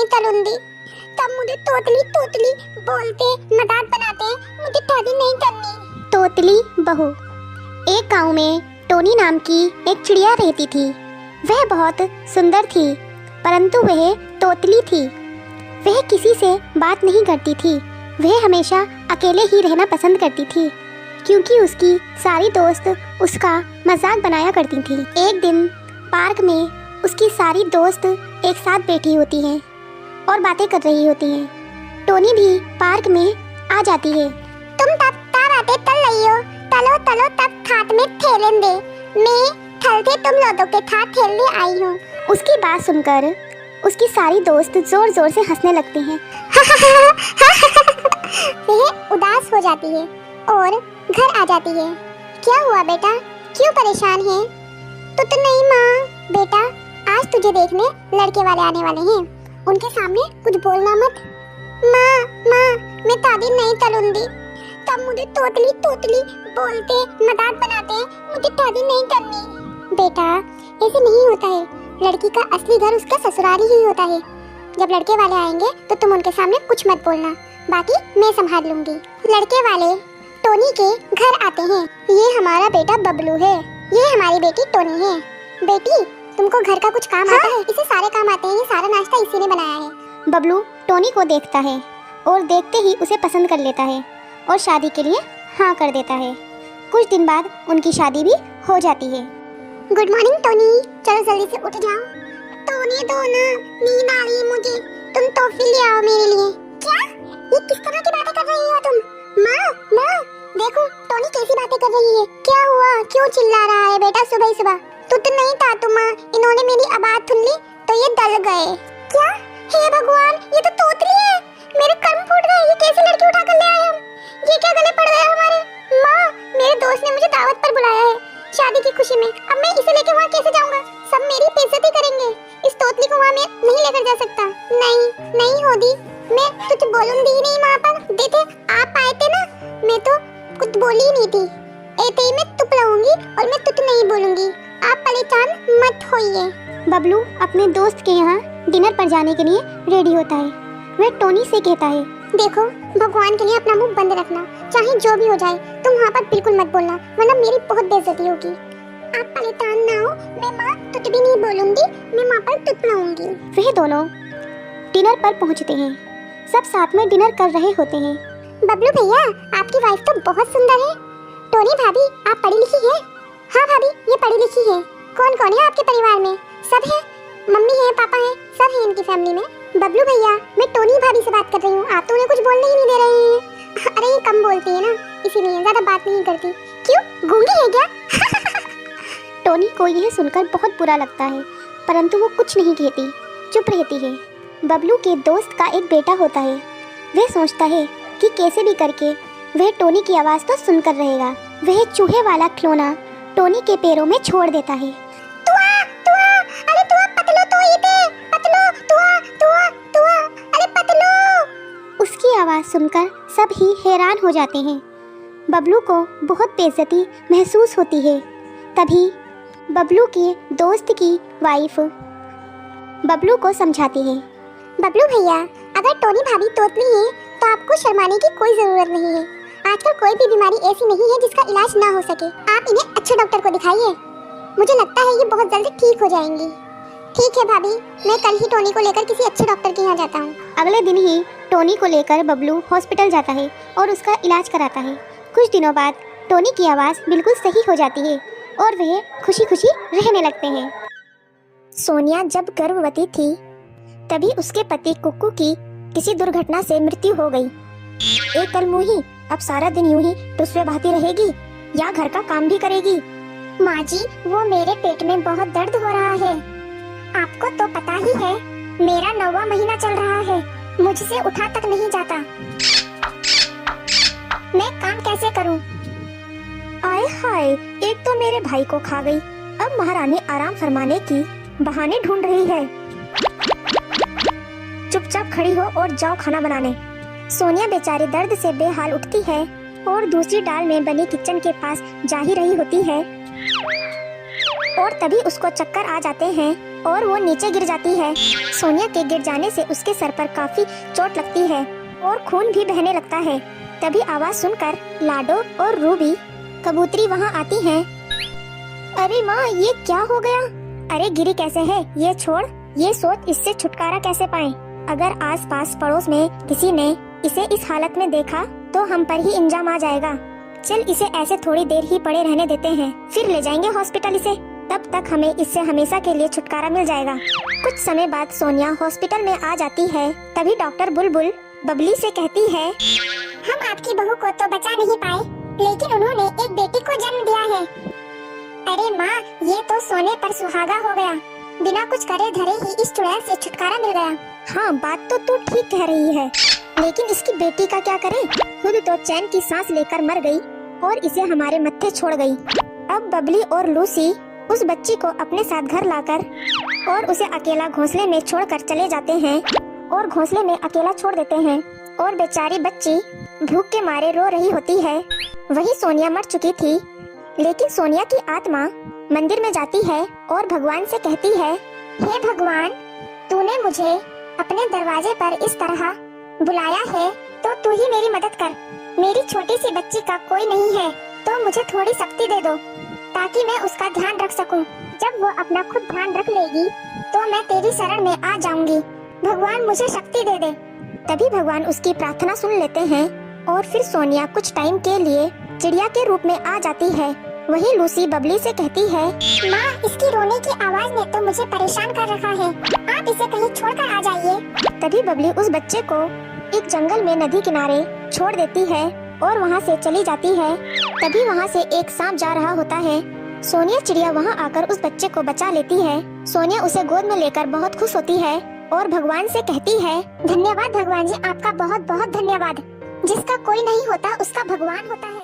नहीं तलूंगी। तब मुझे तोतली तोतली बोलते, मजाक बनाते, मुझे शादी नहीं करनी। तोतली बहू। एक गांव में टोनी नाम की एक चिड़िया रहती थी। वह बहुत सुंदर थी, परंतु वह तोतली थी। वह किसी से बात नहीं करती थी। वह हमेशा अकेले ही रहना पसंद करती थी, क्योंकि उसकी सारी दोस्त उसका मजाक बनाया करती थी। एक दिन पार्क में उसकी सारी दोस्त एक साथ बैठी होती हैं और बातें कर रही होती हैं। टोनी भी पार्क में आ जाती है। तुम तब बातें तल रही हो, तलो तलो तब खात में ठेलें दे। मैं थलते तुम लोगों के साथ खेलने आई हूँ। उसकी बात सुनकर उसकी सारी दोस्त जोर जोर से हंसने लगती हैं। वह उदास हो जाती है और घर आ जाती है। क्या हुआ बेटा, क्यों परेशान है? तो नहीं माँ, बेटा आज तुझे देखने लड़के वाले आने वाले हैं, उनके सामने कुछ बोलना मत। माँ मैं शादी नहीं करूँगी। तब मुझे तोतली तोतली बोलते, मजाक बनाते, मुझे शादी नहीं करनी। बेटा ऐसे नहीं होता है, लड़की का असली घर उसका ससुराल ही होता है। जब लड़के वाले आएंगे तो तुम उनके सामने कुछ मत बोलना, बाकी मैं संभाल लूंगी। लड़के वाले टोनी के घर आते हैं। ये हमारा बेटा बबलू है, ये हमारी बेटी टोनी है। बेटी तुमको घर का कुछ काम आता है? इसे सारे काम आते हैं, ये सारा नाश्ता इसी ने बनाया है। बबलू टोनी को देखता है और देखते ही उसे पसंद कर लेता है और शादी के लिए हाँ कर देता है। कुछ दिन बाद उनकी शादी भी हो जाती है। गुड मॉर्निंग टोनी, चलो जल्दी से उठ जाओ। टोनी दो ना, नींद आ रही है मुझे, तुम टॉफी ले आओ मेरे लिए। क्या? ये किस तरह की बातें कर रही हो तुम? माँ देखो टोनी कैसी बातें कर रही है। क्या हुआ, क्यों चिल्ला रहा है बेटा सुबह ही सुबह? तू तो नहीं था तुम, इन्होंने मेरी आवाज सुन ली तो ये डर गए। क्या? हे भगवान, ये तो तोतली है। मेरे कर्म फूट गए, ये कैसी लड़की उठा कर ले आए हम? ये क्या गले पड़ गए हमारे? माँ मेरे दोस्त ने मुझे दावत पर बुलाया है शादी की खुशी में। अब मैं इसे लेके वहाँ कैसे जाऊँगा? सब मेरी बेइज्जती करेंगे। इस तोतली को वहाँ मैं नहीं लेकर जा सकता। नहीं होगी, मैं कुछ बोलूंगी ही नहीं वहाँ पर। देखे आप आए थे ना, मैं तो कुछ बोली ही नहीं थी। ऐसे ही मैं चुप रहूंगी और मैं कुछ नहीं बोलूंगी। आप परेशान मत होइए। बबलू अपने दोस्त के यहाँ डिनर पर जाने के लिए रेडी होता है। वह टोनी से कहता है, देखो भगवान के लिए अपना मुंह बंद रखना, चाहे जो भी हो जाए तुम वहाँ पर बिल्कुल मत बोलना, वरना मेरी बहुत बेइज्जती होगी। आप परेशान ना हो, मैं माँ कुछ भी नहीं बोलूंगी, मैं वहाँ पर चुप रहूंगी। वह दोनों डिनर पर पहुँचते हैं। सब साथ में डिनर कर रहे होते हैं। बबलू भैया आपकी वाइफ तो बहुत सुंदर है। टोनी भाभी आप पढ़ी लिखी है? हाँ भाभी ये पढ़ी लिखी है। कौन कौन है आपके परिवार में? सब है, मम्मी है, पापा है, सब है इनकी फैमिली में। बबलू भैया मैं टोनी भाभी से बात कर रही हूँ, आप तो उन्हें कुछ बोलने ही नहीं दे रहे हैं। अरे ये कम बोलती है ना, इसीलिए ज्यादा बात नहीं करती। क्यों, गूंगी है क्या? टोनी को यह सुनकर बहुत बुरा लगता है, परंतु वो कुछ नहीं कहती, चुप रहती है। बबलू के दोस्त का एक बेटा होता है। वह सोचता है कि कैसे भी करके वह टोनी की आवाज़ तो सुनकर रहेगा। वह चूहे वाला खिलौना टोनी के पैरों में छोड़ देता है। अरे पतलो तो ही दे, पतलो, अरे पतलो। उसकी आवाज़ सुनकर सब ही हैरान हो जाते हैं। बबलू को बहुत बेइज्जती महसूस होती है। तभी बबलू के दोस्त की वाइफ बबलू को समझाती है, बबलू भैया अगर टोनी भाभी तोतली है तो आपको शर्माने की कोई जरूरत नहीं है। आजकल कोई भी बीमारी ऐसी नहीं है जिसका इलाज ना हो सके। आप इन्हें अच्छे डॉक्टर को दिखाइए, मुझे लगता है ये बहुत जल्दी ठीक हो जाएंगी। ठीक है भाभी, मैं कल ही टोनी को लेकर किसी अच्छे डॉक्टर के यहाँ जाता हूँ। अगले दिन ही टोनी को लेकर बबलू हॉस्पिटल जाता है और उसका इलाज कराता है। कुछ दिनों बाद टोनी की आवाज़ बिल्कुल सही हो जाती है और वह खुशी खुशी रहने लगते हैं। सोनिया जब गर्भवती थी तभी उसके पति कुक्कू की किसी दुर्घटना से मृत्यु हो गई। एक कलमुही अब सारा दिन यूं ही टुसवे बहाती रहेगी या घर का काम भी करेगी। माँ जी वो मेरे पेट में बहुत दर्द हो रहा है। आपको तो पता ही है मेरा 9वां महीना चल रहा है, मुझसे उठा तक नहीं जाता। मैं काम कैसे करूं? आए हाय, एक तो मेरे भाई को खा गई, अब महारानी आराम फरमाने की बहाने ढूंढ रही है। चुपचाप खड़ी हो और जाओ खाना बनाने। सोनिया बेचारी दर्द से बेहाल उठती है और दूसरी डाल में बनी किचन के पास जा ही रही होती है और तभी उसको चक्कर आ जाते हैं और वो नीचे गिर जाती है। सोनिया के गिर जाने से उसके सर पर काफी चोट लगती है और खून भी बहने लगता है। तभी आवाज सुनकर लाडो और रूबी कबूतरी वहाँ आती हैं। अरे माँ, ये क्या हो गया? अरे गिरी कैसे है, ये छोड़, ये सोच इससे छुटकारा कैसे पाएं। अगर आसपास पड़ोस में किसी ने इसे इस हालत में देखा तो हम पर ही इंजाम आ जाएगा। चल इसे ऐसे थोड़ी देर ही पड़े रहने देते हैं, फिर ले जाएंगे हॉस्पिटल इसे। तब तक हमें इससे हमेशा के लिए छुटकारा मिल जाएगा। कुछ समय बाद सोनिया हॉस्पिटल में आ जाती है। तभी डॉक्टर बुलबुल बबली से कहती है, हम आपकी बहू को तो बचा नहीं पाए, लेकिन उन्होंने एक बेटी को जन्म दिया है। अरे माँ, ये तो सोने पर सुहागा हो गया। बिना कुछ करे धरे ही इस चुड़ैल से छुटकारा मिल गया। हाँ, बात तो तू ठीक कह रही है, लेकिन इसकी बेटी का क्या करें? खुद तो चैन की सांस लेकर मर गई और इसे हमारे मत्थे छोड़ गई। अब बबली और लूसी उस बच्ची को अपने साथ घर लाकर और उसे अकेला घोंसले में छोड़कर चले जाते हैं और घोंसले में अकेला छोड़ देते हैं। और बेचारी बच्ची भूख के मारे रो रही होती है। वही सोनिया मर चुकी थी, लेकिन सोनिया की आत्मा मंदिर में जाती है और भगवान से कहती है, हे भगवान, तूने मुझे अपने दरवाजे पर इस तरह बुलाया है, तो तू ही मेरी मदद कर। मेरी छोटी सी बच्ची का कोई नहीं है, तो मुझे थोड़ी शक्ति दे दो, ताकि मैं उसका ध्यान रख सकूं। जब वो अपना खुद ध्यान रख लेगी, तो मैं तेरी शरण में आ जाऊंगी। भगवान, मुझे शक्ति दे दे। तभी भगवान उसकी प्रार्थना सुन लेते हैं और फिर सोनिया कुछ टाइम के लिए चिड़िया के रूप में आ जाती है। वही लूसी बबली से कहती है, माँ, इसकी रोने की आवाज ने तो मुझे परेशान कर रखा है, आप इसे कहीं छोड़कर आ जाइए। तभी बबली उस बच्चे को एक जंगल में नदी किनारे छोड़ देती है और वहाँ से चली जाती है। तभी वहाँ से एक सांप जा रहा होता है। सोनिया चिड़िया वहाँ आकर उस बच्चे को बचा लेती है। सोनिया उसे गोद में लेकर बहुत खुश होती है और भगवान से कहती है, धन्यवाद भगवान जी, आपका बहुत बहुत धन्यवाद। जिसका कोई नहीं होता उसका भगवान होता है।